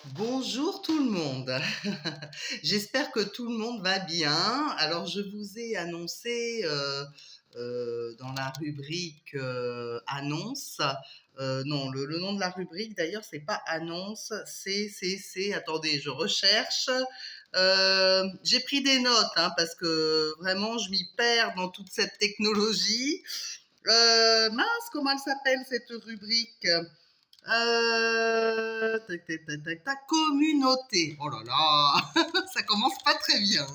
Bonjour tout le monde. J'espère que tout le monde va bien. Alors je vous ai annoncé dans la rubrique annonce. Non, le nom de la rubrique d'ailleurs c'est pas annonce, c'est. Attendez, je recherche. J'ai pris des notes hein, parce que vraiment je m'y perds dans toute cette technologie. Mince, comment elle s'appelle cette rubrique? Tac, tac, tac, tac, tac, communauté. Oh là là, ça commence pas très bien.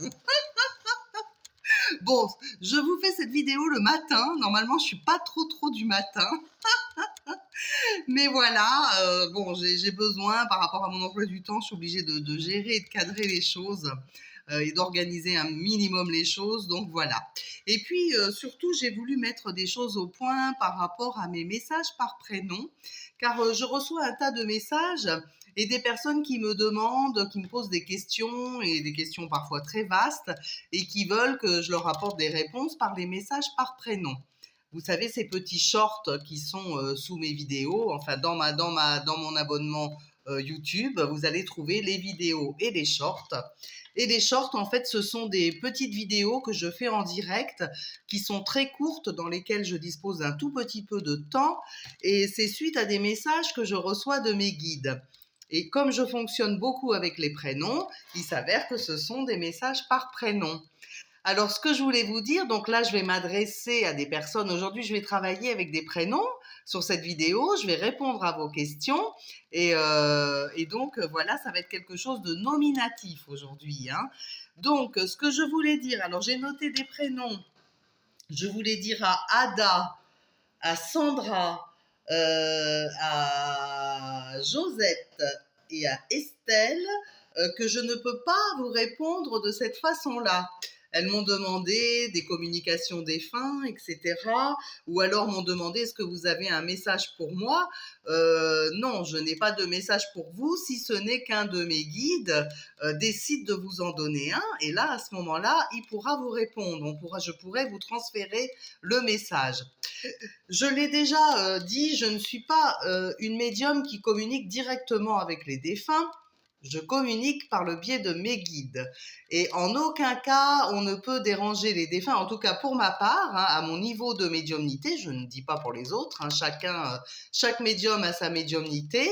Bon, je vous fais cette vidéo le matin. Normalement, je suis pas trop du matin. Mais voilà, bon, j'ai besoin, par rapport à mon emploi du temps, je suis obligée de gérer et de cadrer les choses et d'organiser un minimum les choses. Donc voilà. Et puis, surtout, j'ai voulu mettre des choses au point par rapport à mes messages par prénom, car je reçois un tas de messages et des personnes qui me demandent, qui me posent des questions, et des questions parfois très vastes, et qui veulent que je leur apporte des réponses par les messages par prénom. Vous savez, ces petits shorts qui sont sous mes vidéos, enfin dans mon abonnement YouTube, vous allez trouver les vidéos et les shorts. Et les shorts, en fait, ce sont des petites vidéos que je fais en direct, qui sont très courtes, dans lesquelles je dispose d'un tout petit peu de temps. Et c'est suite à des messages que je reçois de mes guides. Et comme je fonctionne beaucoup avec les prénoms, il s'avère que ce sont des messages par prénom. Alors, ce que je voulais vous dire, donc là, je vais m'adresser à des personnes. Aujourd'hui, je vais travailler avec des prénoms sur cette vidéo. Je vais répondre à vos questions. Et donc, voilà, ça va être quelque chose de nominatif aujourd'hui, hein. Donc, ce que je voulais dire, alors j'ai noté des prénoms. Je voulais dire à Ada, à Sandra, à Josette et à Estelle que je ne peux pas vous répondre de cette façon-là. Elles m'ont demandé des communications des fins, etc. Ou alors m'ont demandé est-ce que vous avez un message pour moi. Non, je n'ai pas de message pour vous, si ce n'est qu'un de mes guides décide de vous en donner un. Et là, à ce moment-là, il pourra vous répondre. Je pourrai vous transférer le message. Je l'ai déjà dit, je ne suis pas une médium qui communique directement avec les défunts. Je communique par le biais de mes guides. Et en aucun cas, on ne peut déranger les défunts, en tout cas pour ma part, hein, à mon niveau de médiumnité, je ne dis pas pour les autres, hein, chaque médium a sa médiumnité,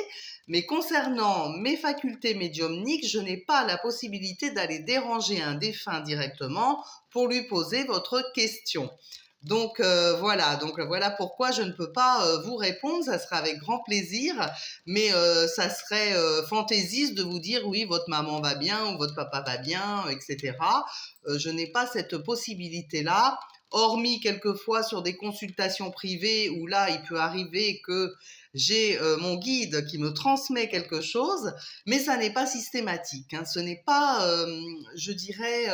mais concernant mes facultés médiumniques, je n'ai pas la possibilité d'aller déranger un défunt directement pour lui poser votre question. Donc voilà pourquoi je ne peux pas vous répondre. Ça sera avec grand plaisir, mais ça serait fantaisiste de vous dire oui, votre maman va bien ou votre papa va bien, etc. Je n'ai pas cette possibilité-là. Hormis quelquefois sur des consultations privées où là, il peut arriver que j'ai mon guide qui me transmet quelque chose, mais ça n'est pas systématique, hein. Ce n'est pas, je dirais,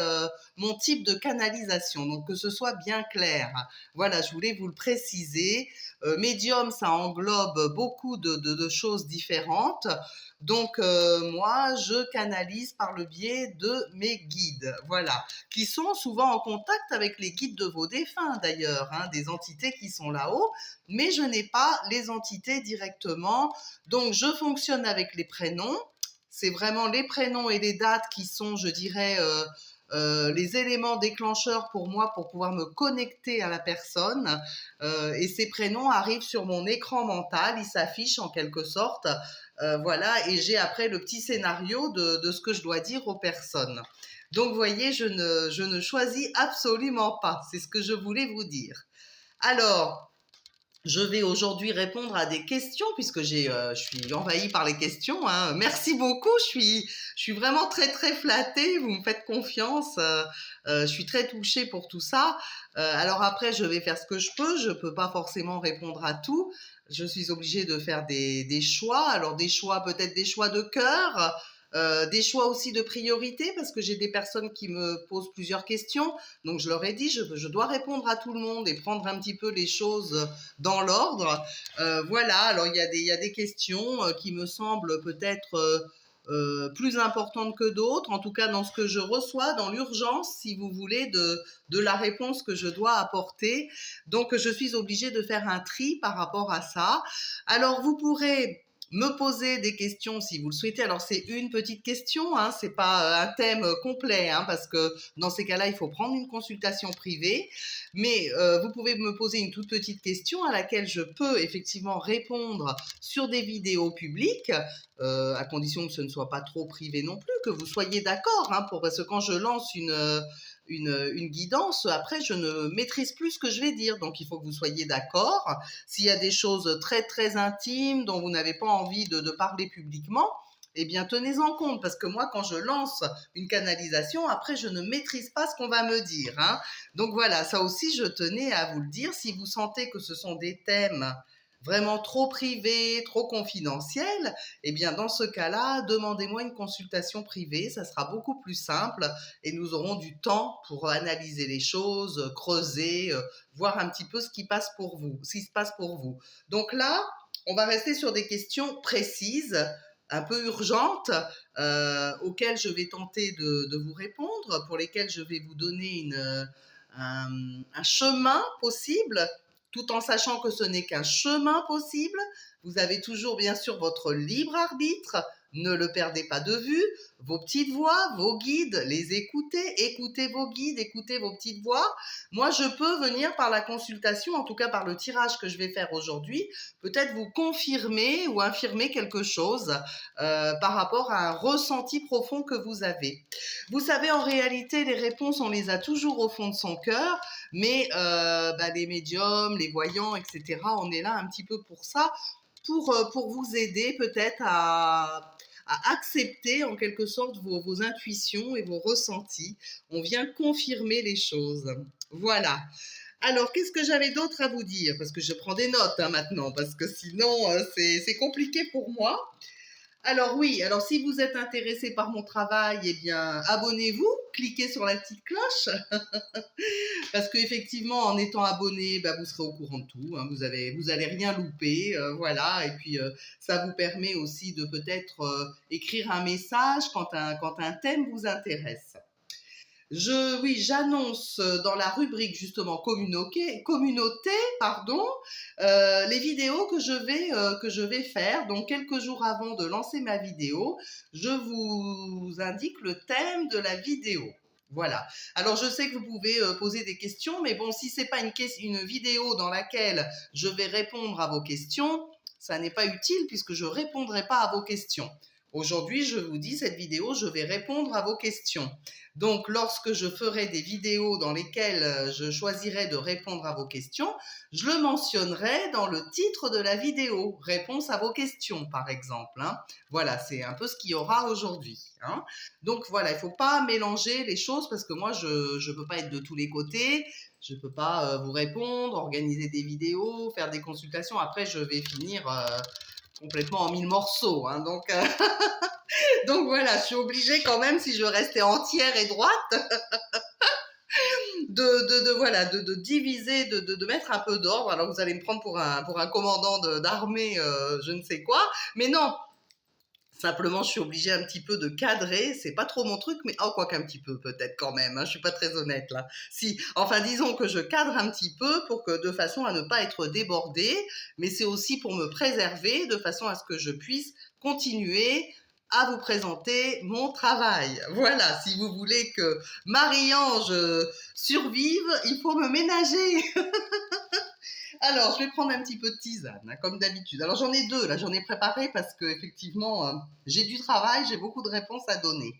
mon type de canalisation. Donc que ce soit bien clair. Voilà, je voulais vous le préciser. Médium, ça englobe beaucoup de choses différentes. Donc moi, je canalise par le biais de mes guides, voilà, qui sont souvent en contact avec les guides de vos défunts d'ailleurs, hein, des entités qui sont là-haut, mais je n'ai pas les entités directement. Donc je fonctionne avec les prénoms. C'est vraiment les prénoms et les dates qui sont, je dirais, les éléments déclencheurs pour moi pour pouvoir me connecter à la personne. Et ces prénoms arrivent sur mon écran mental, ils s'affichent en quelque sorte. Voilà, et j'ai après le petit scénario de ce que je dois dire aux personnes. Donc, vous voyez, je ne choisis absolument pas. C'est ce que je voulais vous dire. Alors, je vais aujourd'hui répondre à des questions puisque je suis envahie par les questions, hein. Merci beaucoup, je suis vraiment très flattée. Vous me faites confiance. Je suis très touchée pour tout ça. Alors après, je vais faire ce que je peux. Je peux pas forcément répondre à tout. Je suis obligée de faire des choix. Alors des choix, peut-être des choix de cœur. Des choix aussi de priorité parce que j'ai des personnes qui me posent plusieurs questions. Donc je leur ai dit, je dois répondre à tout le monde et prendre un petit peu les choses dans l'ordre. Voilà, alors il y a des questions qui me semblent peut-être plus importantes que d'autres, en tout cas dans ce que je reçois, dans l'urgence, si vous voulez, de la réponse que je dois apporter. Donc je suis obligée de faire un tri par rapport à ça. Alors vous pourrez me poser des questions si vous le souhaitez. Alors, c'est une petite question, hein, c'est pas un thème complet, hein, parce que dans ces cas-là, il faut prendre une consultation privée. Mais vous pouvez me poser une toute petite question à laquelle je peux effectivement répondre sur des vidéos publiques, à condition que ce ne soit pas trop privé non plus, que vous soyez d'accord, hein, parce que quand je lance une guidance, après, je ne maîtrise plus ce que je vais dire. Donc, il faut que vous soyez d'accord. S'il y a des choses très, très intimes dont vous n'avez pas envie de parler publiquement, eh bien, tenez-en compte, parce que moi, quand je lance une canalisation, après, je ne maîtrise pas ce qu'on va me dire, hein. Donc voilà, ça aussi, je tenais à vous le dire. Si vous sentez que ce sont des thèmes vraiment trop privés, trop confidentiels, eh bien, dans ce cas-là, demandez-moi une consultation privée, ça sera beaucoup plus simple et nous aurons du temps pour analyser les choses, creuser, voir un petit peu ce qui passe pour vous, ce qui se passe pour vous. Donc là, on va rester sur des questions précises, un peu urgentes, auxquelles je vais tenter de vous répondre, pour lesquelles je vais vous donner un chemin possible, tout en sachant que ce n'est qu'un chemin possible. Vous avez toujours, bien sûr, votre libre arbitre. Ne le perdez pas de vue. Vos petites voix, vos guides, les écoutez. Écoutez vos guides, écoutez vos petites voix. Moi, je peux venir par la consultation, en tout cas par le tirage que je vais faire aujourd'hui, peut-être vous confirmer ou infirmer quelque chose par rapport à un ressenti profond que vous avez. Vous savez, en réalité, les réponses, on les a toujours au fond de son cœur, mais les médiums, les voyants, etc., on est là un petit peu pour ça, pour vous aider peut-être à accepter en quelque sorte vos intuitions et vos ressentis. On vient confirmer les choses. Voilà. Alors, qu'est-ce que j'avais d'autre à vous dire? Parce que je prends des notes hein, maintenant, parce que sinon, c'est compliqué pour moi. Alors oui, alors si vous êtes intéressé par mon travail, eh bien, abonnez-vous, cliquez sur la petite cloche. Parce qu'effectivement, en étant abonné, bah, vous serez au courant de tout, hein, vous allez rien louper, voilà. Et puis, ça vous permet aussi de peut-être écrire un message quand un thème vous intéresse. Oui, j'annonce dans la rubrique justement communauté, pardon, les vidéos que je vais faire. Donc quelques jours avant de lancer ma vidéo, je vous indique le thème de la vidéo. Voilà. Alors je sais que vous pouvez poser des questions, mais bon, si c'est pas une vidéo dans laquelle je vais répondre à vos questions, ça n'est pas utile puisque je répondrai pas à vos questions. Aujourd'hui, je vous dis, cette vidéo, je vais répondre à vos questions. Donc, lorsque je ferai des vidéos dans lesquelles je choisirai de répondre à vos questions, je le mentionnerai dans le titre de la vidéo, réponse à vos questions, par exemple, hein. Voilà, c'est un peu ce qu'il y aura aujourd'hui, hein. Donc, voilà, il ne faut pas mélanger les choses parce que moi, je ne peux pas être de tous les côtés. Je ne peux pas vous répondre, organiser des vidéos, faire des consultations. Après, je vais finir complètement en mille morceaux, hein. Donc voilà, je suis obligée quand même, si je veux rester entière et droite, voilà, de diviser, de mettre un peu d'ordre. Alors vous allez me prendre pour un commandant d'armée, je ne sais quoi, mais non. Simplement, je suis obligée un petit peu de cadrer. C'est pas trop mon truc, mais oh, quoi qu'un petit peu, peut-être quand même. Hein, je suis pas très honnête là. Si, enfin, disons que je cadre un petit peu de façon à ne pas être débordée, mais c'est aussi pour me préserver, de façon à ce que je puisse continuer à vous présenter mon travail. Voilà, si vous voulez que Marie-Ange survive, il faut me ménager. Alors, je vais prendre un petit peu de tisane, hein, comme d'habitude. Alors, j'en ai deux, là, j'en ai préparé parce que effectivement, j'ai du travail, j'ai beaucoup de réponses à donner.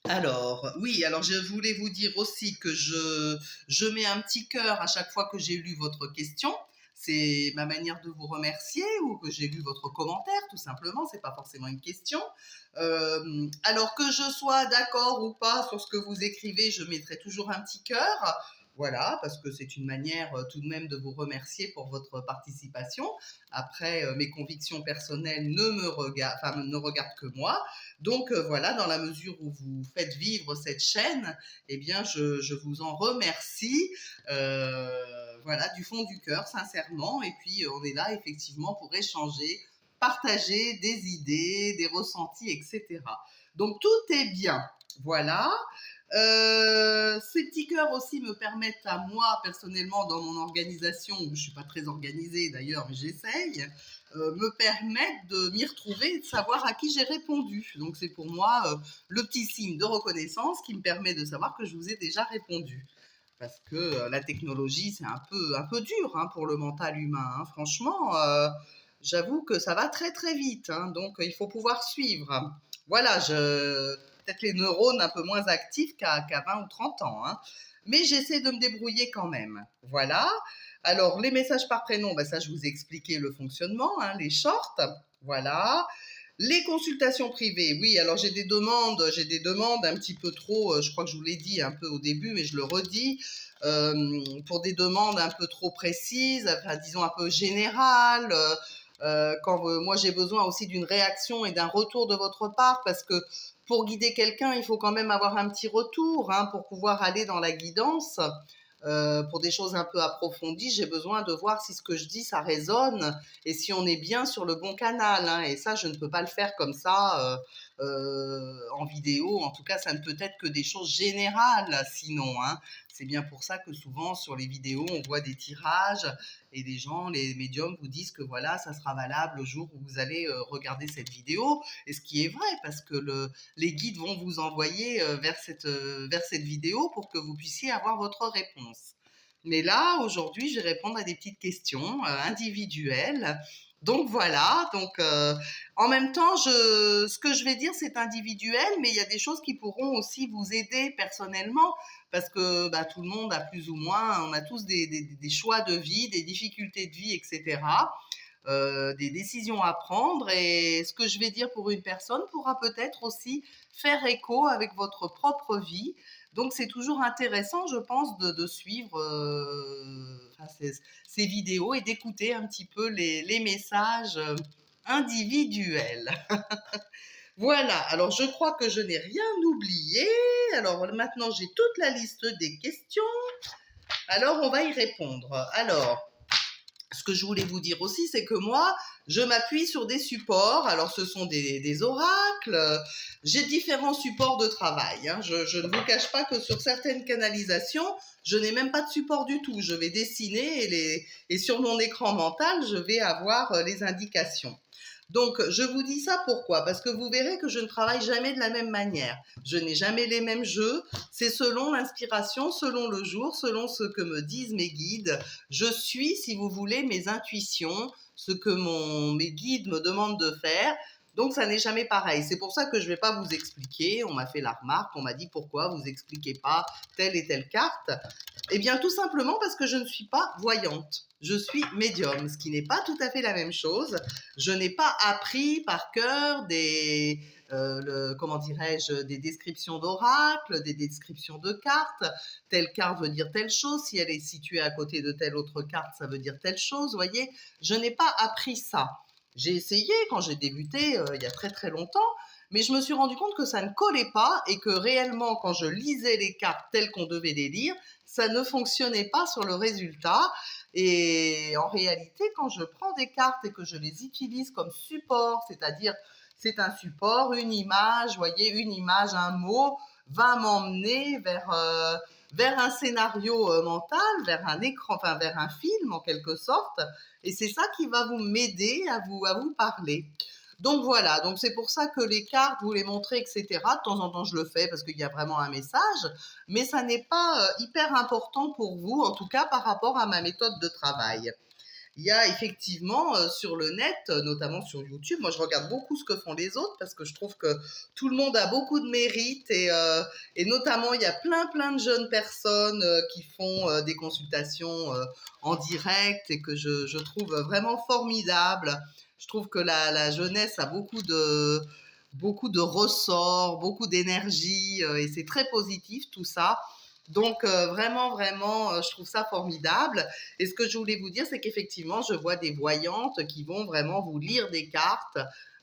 Alors, oui, alors je voulais vous dire aussi que je mets un petit cœur à chaque fois que j'ai lu votre question. C'est ma manière de vous remercier ou que j'ai lu votre commentaire, tout simplement, c'est pas forcément une question. Alors que je sois d'accord ou pas sur ce que vous écrivez, je mettrai toujours un petit cœur. Voilà, parce que c'est une manière tout de même de vous remercier pour votre participation. Après, mes convictions personnelles ne regardent que moi. Donc voilà, dans la mesure où vous faites vivre cette chaîne, eh bien, je vous en remercie. Voilà, du fond du cœur, sincèrement. Et puis, on est là effectivement pour échanger, partager des idées, des ressentis, etc. Donc, tout est bien. Voilà. Ces petits cœurs aussi me permettent à moi, personnellement, dans mon organisation, où je ne suis pas très organisée d'ailleurs, mais j'essaye, me permettent de m'y retrouver et de savoir à qui j'ai répondu. Donc c'est pour moi le petit signe de reconnaissance qui me permet de savoir que je vous ai déjà répondu. Parce que la technologie, c'est un peu dur hein, pour le mental humain. Hein. Franchement, j'avoue que ça va très très vite. Hein, donc il faut pouvoir suivre. Voilà, peut-être les neurones un peu moins actifs qu'à 20 ou 30 ans. Hein. Mais j'essaie de me débrouiller quand même. Voilà. Alors, les messages par prénom, ben ça, je vous ai expliqué le fonctionnement, hein, les shorts. Voilà. Les consultations privées, oui, alors j'ai des demandes un petit peu trop, je crois que je vous l'ai dit un peu au début, mais je le redis, pour des demandes un peu trop précises, enfin, disons un peu générales, quand moi j'ai besoin aussi d'une réaction et d'un retour de votre part, parce que pour guider quelqu'un, il faut quand même avoir un petit retour hein, pour pouvoir aller dans la guidance. Pour des choses un peu approfondies, j'ai besoin de voir si ce que je dis, ça résonne et si on est bien sur le bon canal. Hein. Et ça, je ne peux pas le faire comme ça en vidéo. En tout cas, ça ne peut être que des choses générales sinon. Hein. C'est bien pour ça que souvent sur les vidéos, on voit des tirages et des gens, les médiums vous disent que voilà, ça sera valable le jour où vous allez regarder cette vidéo. Et ce qui est vrai, parce que les guides vont vous envoyer vers cette vidéo pour que vous puissiez avoir votre réponse. Mais là, aujourd'hui, je vais répondre à des petites questions individuelles. Donc voilà, donc en même temps, ce que je vais dire, c'est individuel, mais il y a des choses qui pourront aussi vous aider personnellement, parce que bah, tout le monde a plus ou moins, on a tous des choix de vie, des difficultés de vie, etc. Des décisions à prendre, et ce que je vais dire pour une personne pourra peut-être aussi faire écho avec votre propre vie. Donc c'est toujours intéressant, je pense, de suivre enfin, ces vidéos et d'écouter un petit peu les messages individuels. Voilà, alors je crois que je n'ai rien oublié. Alors maintenant j'ai toute la liste des questions. Alors on va y répondre. Alors, ce que je voulais vous dire aussi, c'est que moi, je m'appuie sur des supports. Alors, ce sont des oracles. J'ai différents supports de travail. Hein. Je ne vous cache pas que sur certaines canalisations, je n'ai même pas de support du tout. Je vais dessiner et sur mon écran mental, je vais avoir les indications. Donc, je vous dis ça pourquoi? Parce que vous verrez que je ne travaille jamais de la même manière. Je n'ai jamais les mêmes jeux. C'est selon l'inspiration, selon le jour, selon ce que me disent mes guides. Je suis, si vous voulez, mes intuitions, ce que mes guides me demandent de faire. Donc, ça n'est jamais pareil. C'est pour ça que je ne vais pas vous expliquer. On m'a fait la remarque, on m'a dit pourquoi vous expliquez pas telle et telle carte. Eh bien, tout simplement parce que je ne suis pas voyante. Je suis médium, ce qui n'est pas tout à fait la même chose. Je n'ai pas appris par cœur comment dirais-je, des descriptions d'oracles, des descriptions de cartes. Telle carte veut dire telle chose. Si elle est située à côté de telle autre carte, ça veut dire telle chose. Vous voyez, je n'ai pas appris ça. J'ai essayé quand j'ai débuté il y a très très longtemps, mais je me suis rendu compte que ça ne collait pas et que réellement, quand je lisais les cartes telles qu'on devait les lire, ça ne fonctionnait pas sur le résultat. Et en réalité, quand je prends des cartes et que je les utilise comme support, c'est-à-dire c'est un support, une image, voyez, une image, un mot, va m'emmener vers un scénario mental, vers un écran, enfin vers un film en quelque sorte. Et c'est ça qui va vous m'aider à vous parler. Donc voilà, donc c'est pour ça que les cartes, vous les montrez, etc. De temps en temps, je le fais parce qu'il y a vraiment un message, mais ça n'est pas hyper important pour vous, en tout cas par rapport à ma méthode de travail. Il y a effectivement sur le net, notamment sur YouTube, moi je regarde beaucoup ce que font les autres parce que je trouve que tout le monde a beaucoup de mérite et notamment il y a plein de jeunes personnes qui font des consultations en direct et que je trouve vraiment formidable. Je trouve que la jeunesse a beaucoup de ressorts, beaucoup d'énergie et c'est très positif tout ça. Donc vraiment, je trouve ça formidable. Et ce que je voulais vous dire, c'est qu'effectivement, je vois des voyantes qui vont vraiment vous lire des cartes.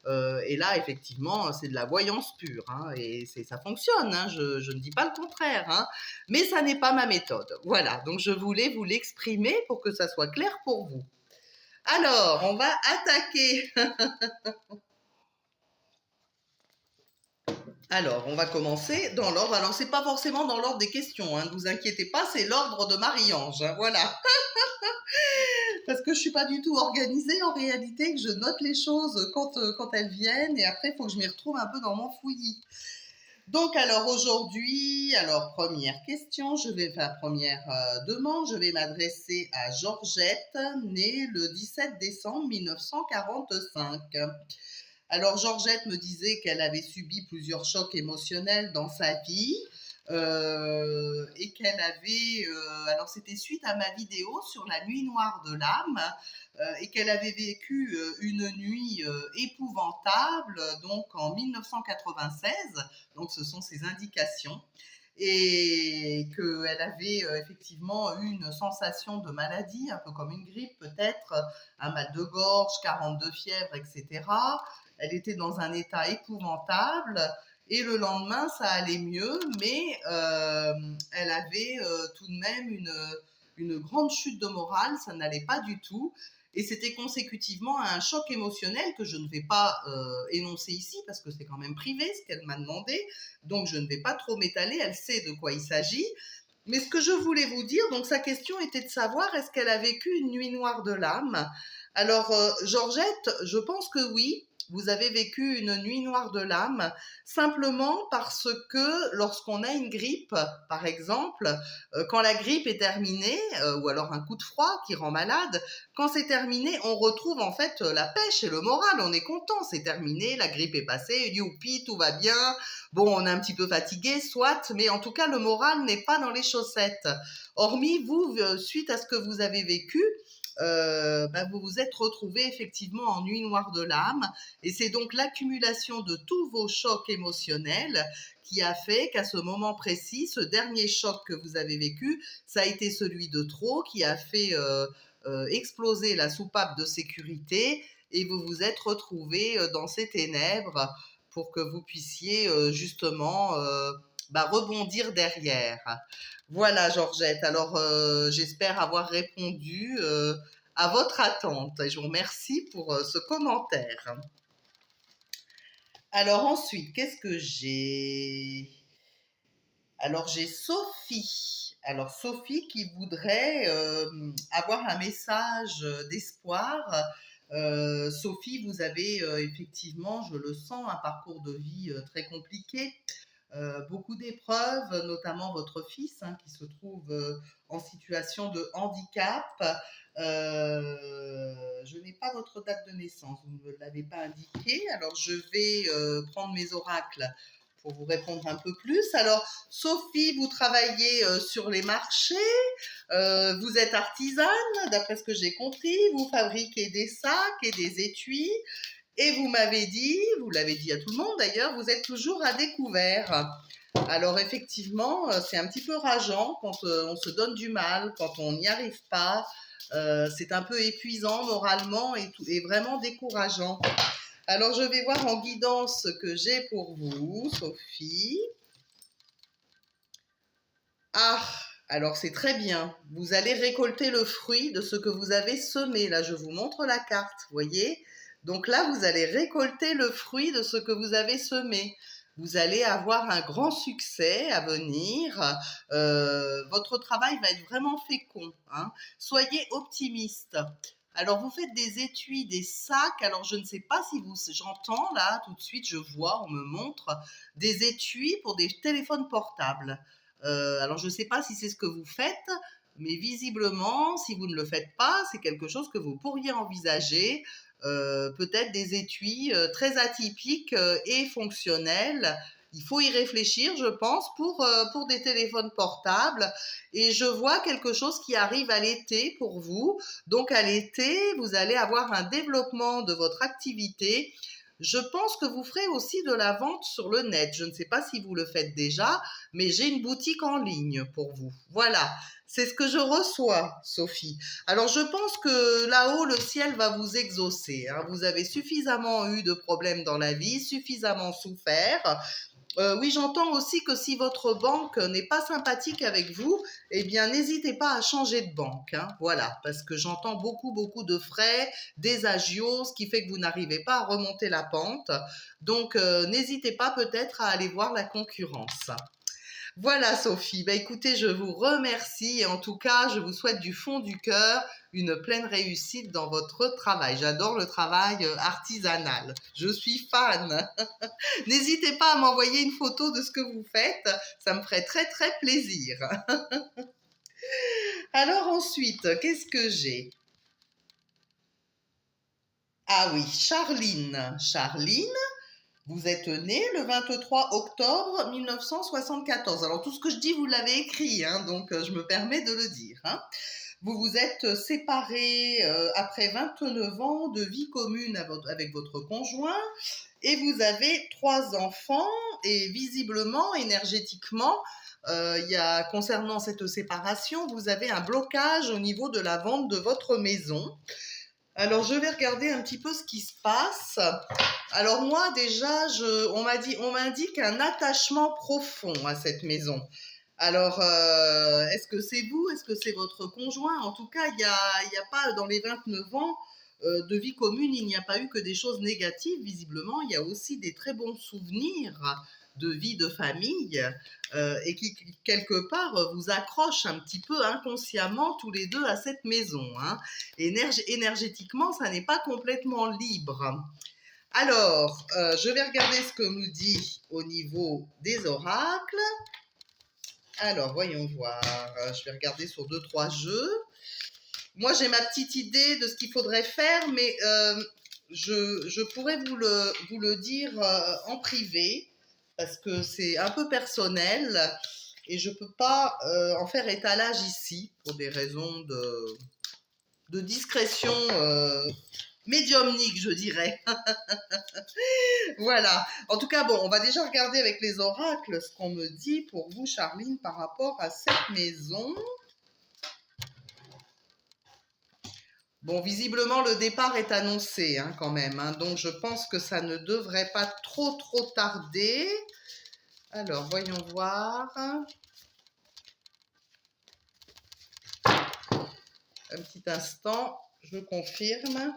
Et là, effectivement, c'est de la voyance pure. Hein, et ça fonctionne, hein, je ne dis pas le contraire. Hein, mais ça n'est pas ma méthode. Voilà, donc je voulais vous l'exprimer pour que ça soit clair pour vous. Alors, on va attaquer. Alors, on va commencer dans l'ordre. Alors, c'est pas forcément dans l'ordre des questions, hein, ne vous inquiétez pas, c'est l'ordre de Marie-Ange, hein, voilà. Parce que je suis pas du tout organisée en réalité, que je note les choses quand elles viennent et après, il faut que je m'y retrouve un peu dans mon fouillis. Donc, alors aujourd'hui, alors première question, première demande, je vais m'adresser à Georgette, née le 17 décembre 1945. Alors Georgette me disait qu'elle avait subi plusieurs chocs émotionnels dans sa vie et qu'elle avait, alors c'était suite à ma vidéo sur la nuit noire de l'âme et qu'elle avait vécu une nuit épouvantable donc en 1996, donc ce sont ses indications et qu'elle avait effectivement eu une sensation de maladie, un peu comme une grippe peut-être, un mal de gorge, 42 fièvres, etc. Elle était dans un état épouvantable et le lendemain, ça allait mieux, mais elle avait tout de même une grande chute de morale, ça n'allait pas du tout. Et c'était consécutivement à un choc émotionnel que je ne vais pas énoncer ici parce que c'est quand même privé ce qu'elle m'a demandé, donc je ne vais pas trop m'étaler, elle sait de quoi il s'agit. Mais ce que je voulais vous dire, donc sa question était de savoir est-ce qu'elle a vécu une nuit noire de l'âme. Alors Georgette, je pense que oui, vous avez vécu une nuit noire de l'âme, simplement parce que lorsqu'on a une grippe, par exemple, quand la grippe est terminée, ou alors un coup de froid qui rend malade, quand c'est terminé, on retrouve en fait la pêche et le moral, on est content, c'est terminé, la grippe est passée, youpi, tout va bien, bon, on est un petit peu fatigué, soit, mais en tout cas, le moral n'est pas dans les chaussettes. Hormis vous, suite à ce que vous avez vécu, vous vous êtes retrouvé effectivement en nuit noire de l'âme et c'est donc l'accumulation de tous vos chocs émotionnels qui a fait qu'à ce moment précis, ce dernier choc que vous avez vécu, ça a été celui de trop qui a fait exploser la soupape de sécurité et vous vous êtes retrouvé dans ces ténèbres pour que vous puissiez justement rebondir derrière. Voilà, Georgette. Alors, j'espère avoir répondu à votre attente. Et je vous remercie pour ce commentaire. Alors ensuite, qu'est-ce que j'ai? Alors, j'ai Sophie. Alors, Sophie qui voudrait avoir un message d'espoir. Sophie, vous avez effectivement, je le sens, un parcours de vie très compliqué. Beaucoup d'épreuves, notamment votre fils qui se trouve en situation de handicap. Je n'ai pas votre date de naissance, vous ne me l'avez pas indiqué. Alors je vais prendre mes oracles pour vous répondre un peu plus. Alors Sophie, vous travaillez sur les marchés, vous êtes artisane, d'après ce que j'ai compris, vous fabriquez des sacs et des étuis. Et vous m'avez dit, vous l'avez dit à tout le monde d'ailleurs, vous êtes toujours à découvert. Alors effectivement, c'est un petit peu rageant quand on se donne du mal, quand on n'y arrive pas. C'est un peu épuisant moralement et vraiment décourageant. Alors je vais voir en guidance ce que j'ai pour vous, Sophie. Ah, alors c'est très bien. Vous allez récolter le fruit de ce que vous avez semé. Là, je vous montre la carte, vous voyez ? Donc là, vous allez récolter le fruit de ce que vous avez semé. Vous allez avoir un grand succès à venir. Votre travail va être vraiment fécond, hein. Soyez optimiste. Alors, vous faites des étuis, des sacs. Alors, je ne sais pas si j'entends là, tout de suite, je vois, on me montre des étuis pour des téléphones portables. Alors, je ne sais pas si c'est ce que vous faites, mais visiblement, si vous ne le faites pas, c'est quelque chose que vous pourriez envisager. Peut-être des étuis très atypiques et fonctionnels. Il faut y réfléchir, je pense, pour des téléphones portables. Et je vois quelque chose qui arrive à l'été pour vous. Donc à l'été, vous allez avoir un développement de votre activité. Je pense que vous ferez aussi de la vente sur le net. Je ne sais pas si vous le faites déjà, mais j'ai une boutique en ligne pour vous. Voilà, c'est ce que je reçois, Sophie. Alors je pense que là-haut, le ciel va vous exaucer, hein. Vous avez suffisamment eu de problèmes dans la vie, suffisamment souffert. Oui, j'entends aussi que si votre banque n'est pas sympathique avec vous, eh bien, n'hésitez pas à changer de banque, hein. Voilà, parce que j'entends beaucoup, beaucoup de frais, des agios, ce qui fait que vous n'arrivez pas à remonter la pente. Donc, n'hésitez pas peut-être à aller voir la concurrence. Voilà Sophie, bah écoutez, je vous remercie et en tout cas, je vous souhaite du fond du cœur une pleine réussite dans votre travail. J'adore le travail artisanal, je suis fan. N'hésitez pas à m'envoyer une photo de ce que vous faites, ça me ferait très très plaisir. Alors ensuite, qu'est-ce que j'ai? Ah oui, Charline. Charline, vous êtes née le 23 octobre 1974. Alors tout ce que je dis, vous l'avez écrit, hein, donc je me permets de le dire, hein. Vous vous êtes séparés après 29 ans de vie commune avec votre conjoint et vous avez 3 enfants et visiblement, énergétiquement, concernant cette séparation, vous avez un blocage au niveau de la vente de votre maison. Alors, je vais regarder un petit peu ce qui se passe. Alors moi, déjà, on m'indique un attachement profond à cette maison. Alors, est-ce que c'est vous? Est-ce que c'est votre conjoint? En tout cas, il y a pas, dans les 29 ans de vie commune, il n'y a pas eu que des choses négatives, visiblement. Il y a aussi des très bons souvenirs de vie de famille et qui, quelque part, vous accrochent un petit peu inconsciemment tous les deux à cette maison, hein. Énergétiquement, ça n'est pas complètement libre. Alors, je vais regarder ce que nous dit au niveau des oracles. Alors, voyons voir. Je vais regarder sur 2-3 jeux. Moi, j'ai ma petite idée de ce qu'il faudrait faire, mais je pourrais vous le dire en privé, parce que c'est un peu personnel, et je ne peux pas en faire étalage ici, pour des raisons de discrétion médiumnique, je dirais. Voilà. En tout cas, bon, on va déjà regarder avec les oracles ce qu'on me dit pour vous, Charline, par rapport à cette maison. Bon, visiblement, le départ est annoncé hein, quand même, hein, donc je pense que ça ne devrait pas trop tarder. Alors, voyons voir. Un petit instant, je confirme.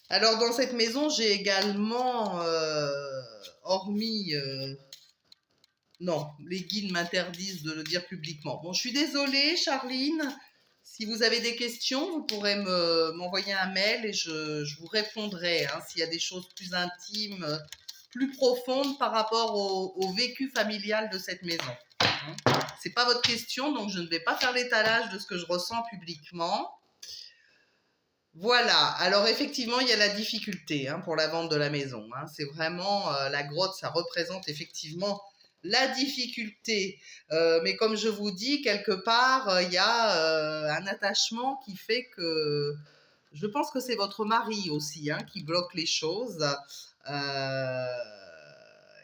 Alors, dans cette maison, j'ai également, hormis... non, les guides m'interdisent de le dire publiquement. Bon, je suis désolée, Charline. Si vous avez des questions, vous pourrez m'envoyer un mail et je vous répondrai hein, s'il y a des choses plus intimes, plus profondes par rapport au vécu familial de cette maison. Hein. C'est pas votre question, donc je ne vais pas faire l'étalage de ce que je ressens publiquement. Voilà, alors effectivement, il y a la difficulté hein, pour la vente de la maison. Hein. C'est vraiment, la grotte, ça représente effectivement la difficulté. Mais comme je vous dis, quelque part, il y a un attachement qui fait que je pense que c'est votre mari aussi hein, qui bloque les choses. Euh,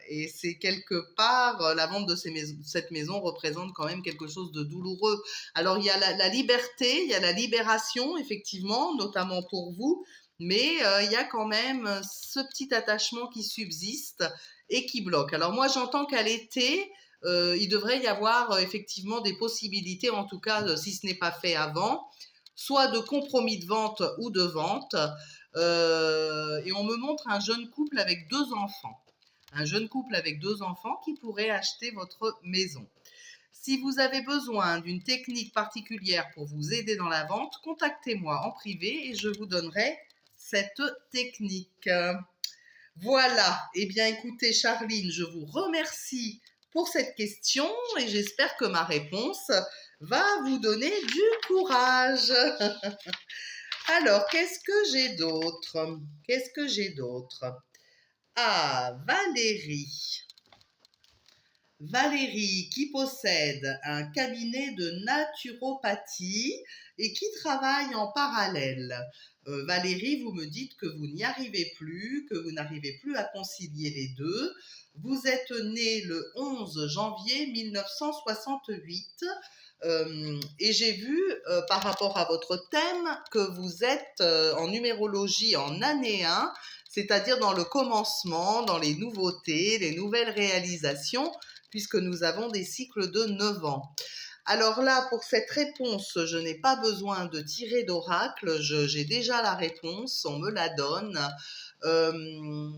et c'est quelque part, la vente de cette maison représente quand même quelque chose de douloureux. Alors, il y a la liberté, il y a la libération, effectivement, notamment pour vous, mais il y a quand même ce petit attachement qui subsiste et qui bloque. Alors, moi, j'entends qu'à l'été, il devrait y avoir effectivement des possibilités, en tout cas, si ce n'est pas fait avant, soit de compromis de vente ou de vente. Et on me montre un jeune couple avec 2 enfants. Un jeune couple avec 2 enfants qui pourrait acheter votre maison. Si vous avez besoin d'une technique particulière pour vous aider dans la vente, contactez-moi en privé et je vous donnerai cette technique. Voilà. Eh bien, écoutez, Charline, je vous remercie pour cette question et j'espère que ma réponse va vous donner du courage. Alors, qu'est-ce que j'ai d'autre? Qu'est-ce que j'ai d'autre? Ah, Valérie. Valérie qui possède un cabinet de naturopathie et qui travaille en parallèle. Valérie, vous me dites que vous n'y arrivez plus, que vous n'arrivez plus à concilier les deux. Vous êtes née le 11 janvier 1968. Et j'ai vu, par rapport à votre thème, que vous êtes en numérologie en année 1, c'est-à-dire dans le commencement, dans les nouveautés, les nouvelles réalisations, puisque nous avons des cycles de 9 ans. Alors là, pour cette réponse, je n'ai pas besoin de tirer d'oracle, j'ai déjà la réponse, on me la donne. Euh,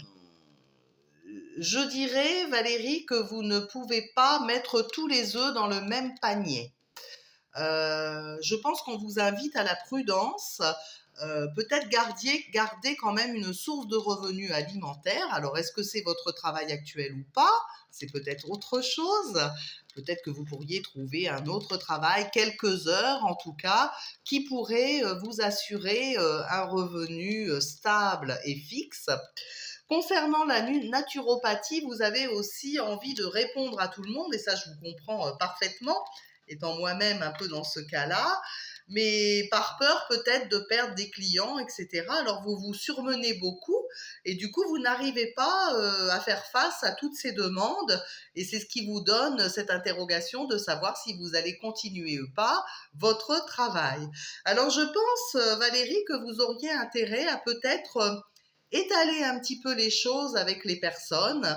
je dirais, Valérie, que vous ne pouvez pas mettre tous les œufs dans le même panier. Je pense qu'on vous invite à la prudence. Peut-être garder quand même une source de revenus alimentaires. Alors, est-ce que c'est votre travail actuel ou pas? C'est peut-être autre chose. Peut-être que vous pourriez trouver un autre travail, quelques heures en tout cas, qui pourrait vous assurer un revenu stable et fixe. Concernant la naturopathie, vous avez aussi envie de répondre à tout le monde, et ça, je vous comprends parfaitement, étant moi-même un peu dans ce cas-là, mais par peur peut-être de perdre des clients, etc. Alors vous vous surmenez beaucoup, et du coup, vous n'arrivez pas à faire face à toutes ces demandes, et c'est ce qui vous donne cette interrogation de savoir si vous allez continuer ou pas votre travail. Alors je pense, Valérie, que vous auriez intérêt à peut-être étaler un petit peu les choses avec les personnes,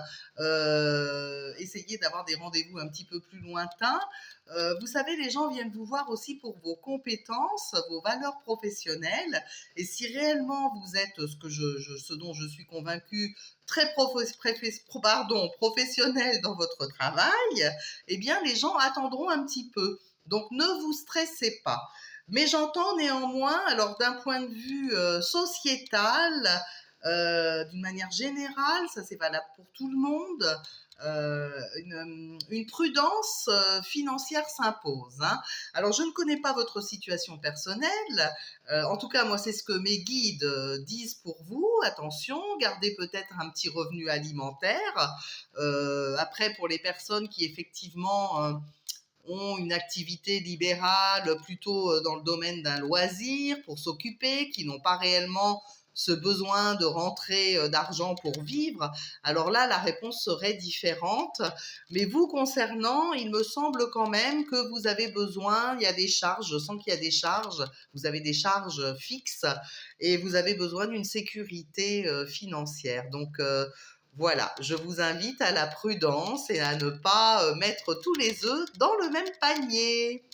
essayer d'avoir des rendez-vous un petit peu plus lointains. Vous savez, les gens viennent vous voir aussi pour vos compétences, vos valeurs professionnelles, et si réellement vous êtes ce dont je suis convaincue, très professionnel dans votre travail, eh bien les gens attendront un petit peu. Donc ne vous stressez pas. Mais j'entends néanmoins, alors d'un point de vue sociétal, d'une manière générale, ça c'est valable pour tout le monde, une prudence financière s'impose, hein. Alors je ne connais pas votre situation personnelle, en tout cas moi c'est ce que mes guides disent pour vous. Attention, gardez peut-être un petit revenu alimentaire. Après, pour les personnes qui effectivement ont une activité libérale plutôt dans le domaine d'un loisir pour s'occuper, qui n'ont pas réellement ce besoin de rentrer d'argent pour vivre, alors là, la réponse serait différente. Mais vous concernant, il me semble quand même que vous avez besoin, il y a des charges, je sens qu'il y a des charges, vous avez des charges fixes et vous avez besoin d'une sécurité financière. Donc, voilà, je vous invite à la prudence et à ne pas mettre tous les œufs dans le même panier.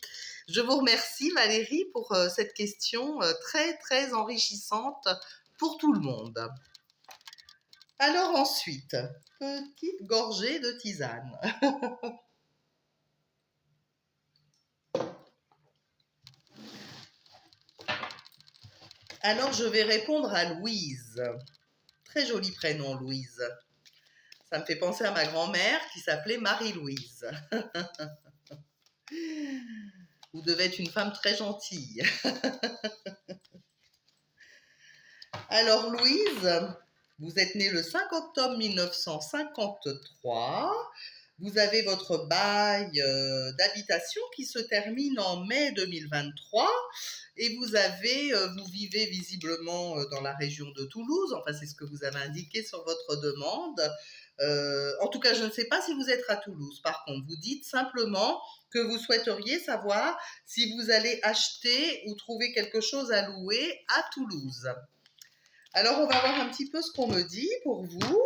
Je vous remercie Valérie pour cette question très très enrichissante pour tout le monde. Alors ensuite, petite gorgée de tisane. Alors je vais répondre à Louise. Très joli prénom, Louise. Ça me fait penser à ma grand-mère qui s'appelait Marie-Louise. Vous devez être une femme très gentille. Alors Louise, vous êtes née le 5 octobre 1953. Vous avez votre bail d'habitation qui se termine en mai 2023 et vous vivez visiblement dans la région de Toulouse. Enfin, c'est ce que vous avez indiqué sur votre demande. En tout cas, je ne sais pas si vous êtes à Toulouse. Par contre, vous dites simplement que vous souhaiteriez savoir si vous allez acheter ou trouver quelque chose à louer à Toulouse. Alors, on va voir un petit peu ce qu'on me dit pour vous.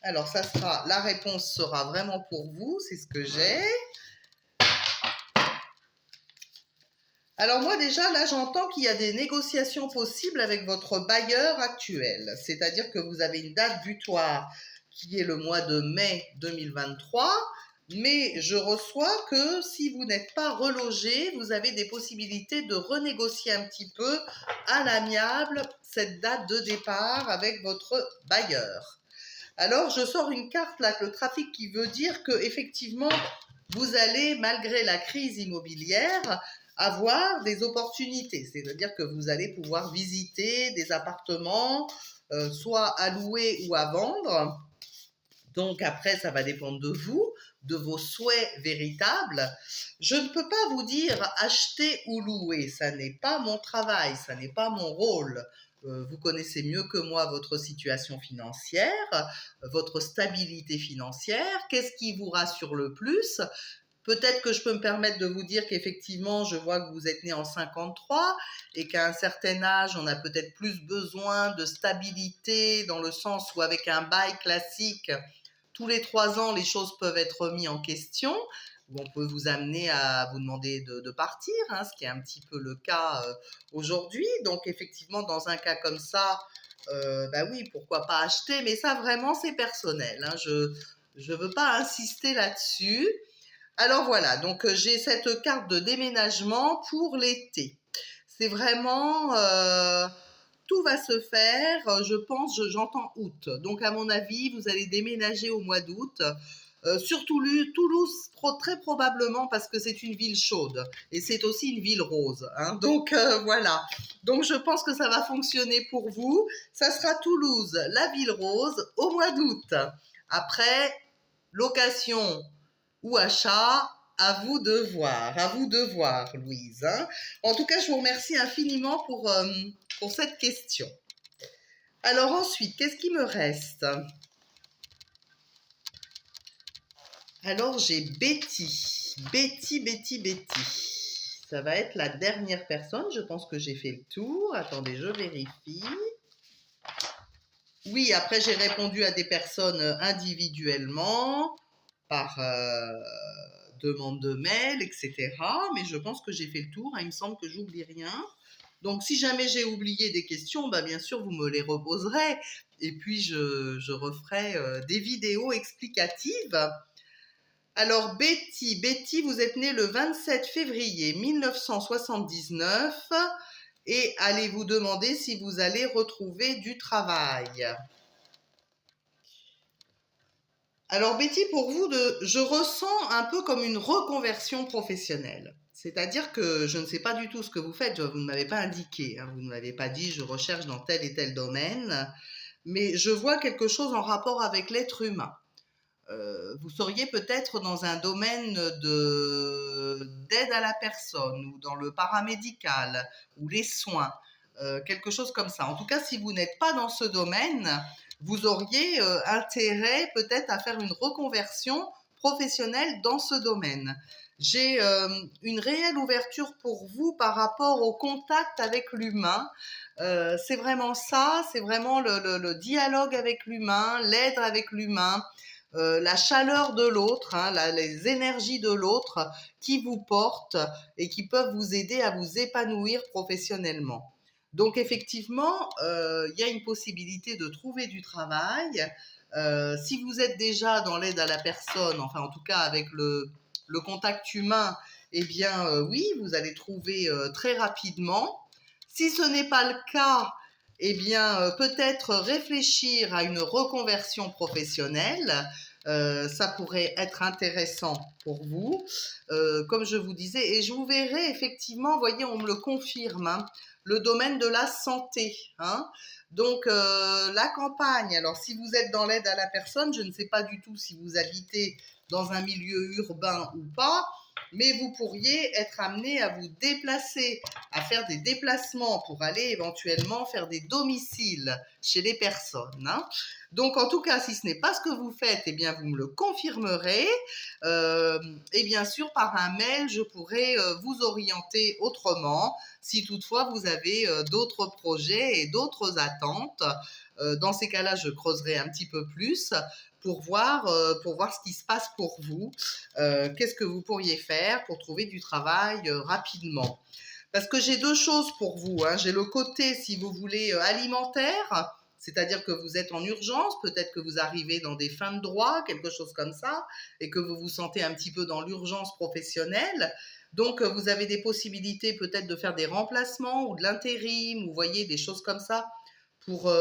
Alors, la réponse sera vraiment pour vous, c'est ce que j'ai. Alors moi déjà, là, j'entends qu'il y a des négociations possibles avec votre bailleur actuel. C'est-à-dire que vous avez une date butoir qui est le mois de mai 2023, mais je reçois que si vous n'êtes pas relogé, vous avez des possibilités de renégocier un petit peu à l'amiable cette date de départ avec votre bailleur. Alors, je sors une carte là, le trafic, qui veut dire que effectivement, vous allez, malgré la crise immobilière, avoir des opportunités. C'est-à-dire que vous allez pouvoir visiter des appartements, soit à louer ou à vendre. Donc après, ça va dépendre de vous, de vos souhaits véritables. Je ne peux pas vous dire acheter ou louer, ça n'est pas mon travail, ça n'est pas mon rôle. Vous connaissez mieux que moi votre situation financière, votre stabilité financière. Qu'est-ce qui vous rassure le plus? Peut-être que je peux me permettre de vous dire qu'effectivement, je vois que vous êtes né en 53 et qu'à un certain âge, on a peut-être plus besoin de stabilité dans le sens où avec un bail classique, tous les 3 ans, les choses peuvent être remises en question. Où on peut vous amener à vous demander de partir, hein, ce qui est un petit peu le cas aujourd'hui. Donc effectivement, dans un cas comme ça, bah oui, pourquoi pas acheter, mais ça vraiment c'est personnel, hein, je veux pas insister là-dessus. Alors voilà, donc j'ai cette carte de déménagement pour l'été. C'est vraiment tout va se faire, je pense, j'entends août. Donc à mon avis, vous allez déménager au mois d'août. Sur Toulouse, très probablement parce que c'est une ville chaude et c'est aussi une ville rose, hein. Donc voilà. Donc je pense que ça va fonctionner pour vous. Ça sera Toulouse, la ville rose, au mois d'août. Après, location ou achat, à vous de voir, Louise, hein. En tout cas, je vous remercie infiniment pour cette question. Alors ensuite, qu'est-ce qui me reste? Alors j'ai Betty. Betty. Ça va être la dernière personne. Je pense que j'ai fait le tour. Attendez, je vérifie. Oui, après j'ai répondu à des personnes individuellement par demande de mail, etc. Mais je pense que j'ai fait le tour, hein. Il me semble que j'oublie rien. Donc si jamais j'ai oublié des questions, bah, bien sûr vous me les reposerez. Et puis je referai des vidéos explicatives. Alors Betty, vous êtes née le 27 février 1979 et allez vous demander si vous allez retrouver du travail. Alors Betty, pour vous, je ressens un peu comme une reconversion professionnelle. C'est-à-dire que je ne sais pas du tout ce que vous faites, vous ne m'avez pas indiqué, hein, vous ne m'avez pas dit je recherche dans tel et tel domaine, mais je vois quelque chose en rapport avec l'être humain. Vous seriez peut-être dans un domaine d'aide à la personne ou dans le paramédical ou les soins, quelque chose comme ça. En tout cas, si vous n'êtes pas dans ce domaine, vous auriez intérêt peut-être à faire une reconversion professionnelle dans ce domaine. J'ai une réelle ouverture pour vous par rapport au contact avec l'humain. C'est vraiment ça, c'est vraiment le dialogue avec l'humain, l'aide avec l'humain, la chaleur de l'autre, hein, les énergies de l'autre qui vous portent et qui peuvent vous aider à vous épanouir professionnellement. Donc effectivement, il y a une possibilité de trouver du travail. Si vous êtes déjà dans l'aide à la personne, enfin en tout cas avec le contact humain, eh bien oui, vous allez trouver très rapidement. Si ce n'est pas le cas, eh bien, peut-être réfléchir à une reconversion professionnelle. Ça pourrait être intéressant pour vous, comme je vous disais. Et je vous verrai effectivement, voyez, on me le confirme, hein, le domaine de la santé, hein. Donc, la campagne, alors si vous êtes dans l'aide à la personne, je ne sais pas du tout si vous habitez dans un milieu urbain ou pas, mais vous pourriez être amené à vous déplacer, à faire des déplacements pour aller éventuellement faire des domiciles chez les personnes, hein. Donc en tout cas, si ce n'est pas ce que vous faites, eh bien vous me le confirmerez. Et bien sûr, par un mail, je pourrai vous orienter autrement si toutefois vous avez d'autres projets et d'autres attentes. Dans ces cas-là, je creuserai un petit peu plus pour voir ce qui se passe pour vous. Qu'est-ce que vous pourriez faire pour trouver du travail rapidement? Parce que j'ai deux choses pour vous, hein. J'ai le côté, si vous voulez, alimentaire, c'est-à-dire que vous êtes en urgence, peut-être que vous arrivez dans des fins de droit, quelque chose comme ça, et que vous vous sentez un petit peu dans l'urgence professionnelle. Donc, vous avez des possibilités peut-être de faire des remplacements ou de l'intérim, ou vous voyez, des choses comme ça, pour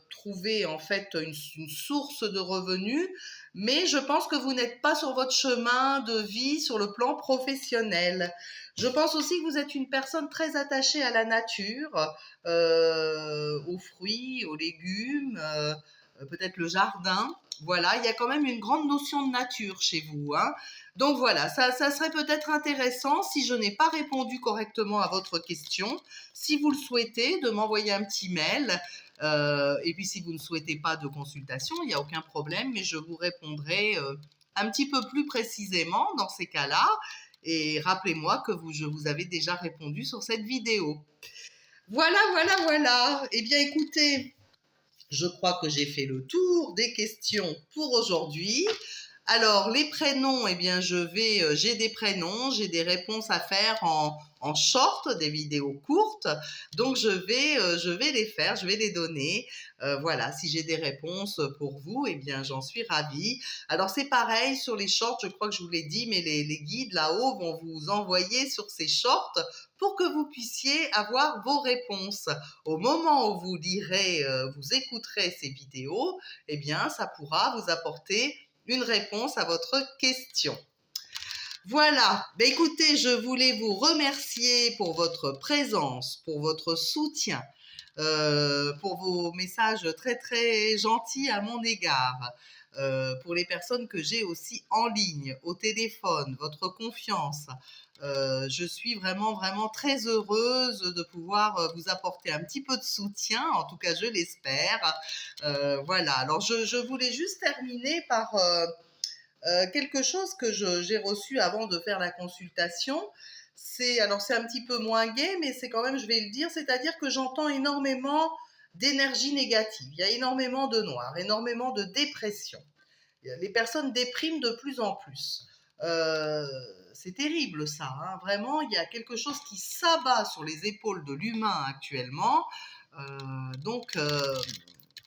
trouver en fait une source de revenus. Mais je pense que vous n'êtes pas sur votre chemin de vie sur le plan professionnel. Je pense aussi que vous êtes une personne très attachée à la nature, aux fruits, aux légumes, peut-être le jardin. Voilà, il y a quand même une grande notion de nature chez vous, hein. Donc voilà, ça serait peut-être intéressant, si je n'ai pas répondu correctement à votre question, si vous le souhaitez, de m'envoyer un petit mail. Et puis si vous ne souhaitez pas de consultation, il n'y a aucun problème, mais je vous répondrai un petit peu plus précisément dans ces cas-là. Et rappelez-moi que je vous avais déjà répondu sur cette vidéo. Voilà, voilà, voilà. Eh bien, écoutez, je crois que j'ai fait le tour des questions pour aujourd'hui. Alors, les prénoms, eh bien, j'ai des prénoms, j'ai des réponses à faire en short, des vidéos courtes. Donc, je vais les faire, je vais les donner. Voilà, si j'ai des réponses pour vous, eh bien, j'en suis ravie. Alors, c'est pareil sur les shorts, je crois que je vous l'ai dit, mais les guides là-haut vont vous envoyer sur ces shorts pour que vous puissiez avoir vos réponses. Au moment où vous lirez, vous écouterez ces vidéos, eh bien, ça pourra vous apporter une réponse à votre question. Voilà, écoutez, je voulais vous remercier pour votre présence, pour votre soutien, pour vos messages très très gentils à mon égard, pour les personnes que j'ai aussi en ligne, au téléphone, votre confiance. Je suis vraiment vraiment très heureuse de pouvoir vous apporter un petit peu de soutien, en tout cas je l'espère. Voilà, alors je voulais juste terminer par quelque chose que j'ai reçu avant de faire la consultation. C'est un petit peu moins gai, mais c'est quand même, je vais le dire, c'est-à-dire que j'entends énormément d'énergie négative. Il y a énormément de noir, énormément de dépression. Les personnes dépriment de plus en plus. Euh, c'est terrible ça, hein. Vraiment, il y a quelque chose qui s'abat sur les épaules de l'humain actuellement. Donc,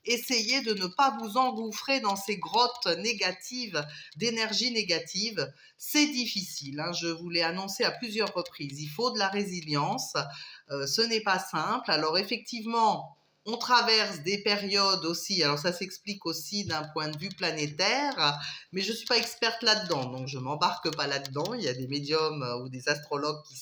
essayez de ne pas vous engouffrer dans ces grottes négatives, d'énergie négative. C'est difficile, hein, je vous l'ai annoncé à plusieurs reprises. Il faut de la résilience, ce n'est pas simple. Alors effectivement, on traverse des périodes aussi, alors ça s'explique aussi d'un point de vue planétaire, mais je ne suis pas experte là-dedans, donc je ne m'embarque pas là-dedans. Il y a des médiums ou des astrologues qui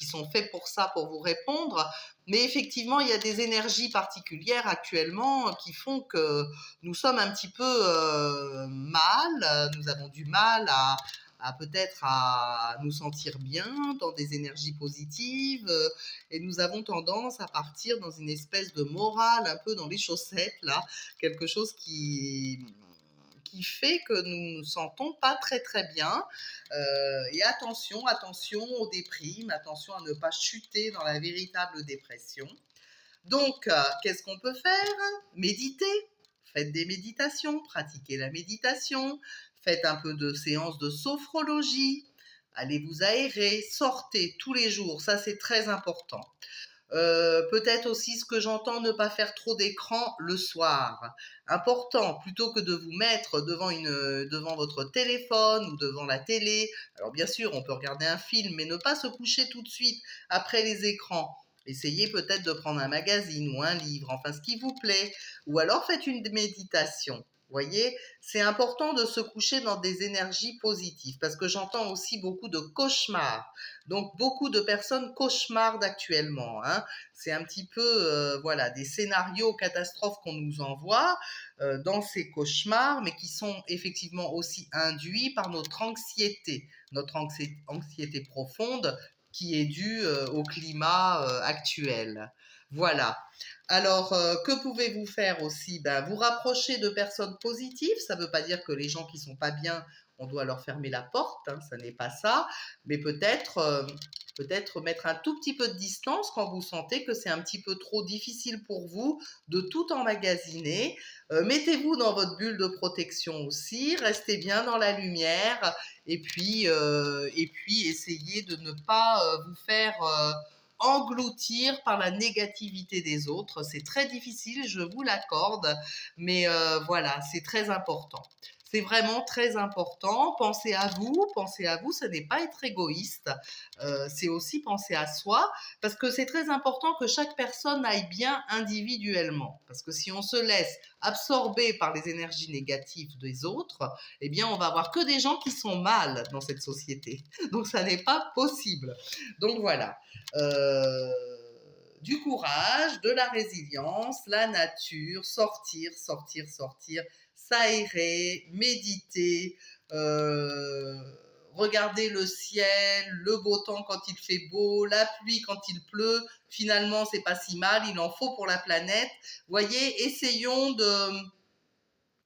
sont faits pour ça, pour vous répondre. Mais effectivement, il y a des énergies particulières actuellement qui font que nous sommes un petit peu mal, nous avons du mal à peut-être à nous sentir bien dans des énergies positives et nous avons tendance à partir dans une espèce de morale un peu dans les chaussettes, là, quelque chose qui fait que nous ne nous sentons pas très très bien. Et attention, attention aux déprimes, attention à ne pas chuter dans la véritable dépression. Donc, qu'est-ce qu'on peut faire? Méditer. Faites des méditations, pratiquez la méditation, faites un peu de séances de sophrologie, allez vous aérer, sortez tous les jours, ça c'est très important. Peut-être aussi ce que j'entends, ne pas faire trop d'écran le soir. Important, plutôt que de vous mettre devant votre téléphone ou devant la télé. Alors bien sûr, on peut regarder un film, mais ne pas se coucher tout de suite après les écrans. Essayez peut-être de prendre un magazine ou un livre, enfin ce qui vous plaît. Ou alors faites une méditation. Voyez, c'est important de se coucher dans des énergies positives parce que j'entends aussi beaucoup de cauchemars. Donc beaucoup de personnes cauchemardent actuellement, hein. C'est un petit peu voilà, des scénarios catastrophes qu'on nous envoie dans ces cauchemars, mais qui sont effectivement aussi induits par notre anxiété profonde qui est due au climat actuel. Voilà. Alors, que pouvez-vous faire aussi? Vous rapprocher de personnes positives. Ça ne veut pas dire que les gens qui sont pas bien, on doit leur fermer la porte, hein, ça n'est pas ça. Mais peut-être mettre un tout petit peu de distance quand vous sentez que c'est un petit peu trop difficile pour vous de tout emmagasiner. Mettez-vous dans votre bulle de protection aussi. Restez bien dans la lumière. Et puis essayez de ne pas vous faire engloutir par la négativité des autres. C'est très difficile, je vous l'accorde, mais voilà, c'est très important. C'est vraiment très important. Pensez à vous, ce n'est pas être égoïste, c'est aussi penser à soi, parce que c'est très important que chaque personne aille bien individuellement. Parce que si on se laisse absorber par les énergies négatives des autres, eh bien on va avoir que des gens qui sont mal dans cette société. Donc ça n'est pas possible. Donc voilà. Euh, du courage, de la résilience, la nature, sortir, sortir, sortir, s'aérer, méditer, euh, regarder le ciel, le beau temps quand il fait beau, la pluie quand il pleut. Finalement, c'est pas si mal, il en faut pour la planète. Voyez, essayons de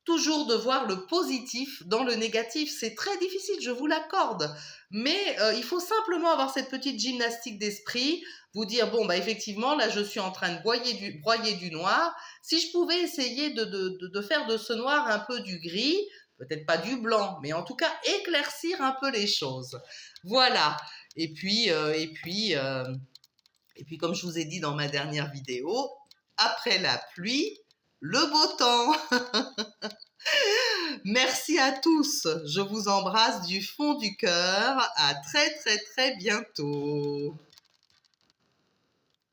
toujours de voir le positif dans le négatif. C'est très difficile, je vous l'accorde. Mais il faut simplement avoir cette petite gymnastique d'esprit, vous dire, bon, bah, effectivement, là, je suis en train de broyer du noir. Si je pouvais essayer de faire de ce noir un peu du gris, peut-être pas du blanc, mais en tout cas éclaircir un peu les choses. Voilà. Et puis, comme je vous ai dit dans ma dernière vidéo, après la pluie, le beau temps. Merci à tous. Je vous embrasse du fond du cœur. À très très très bientôt.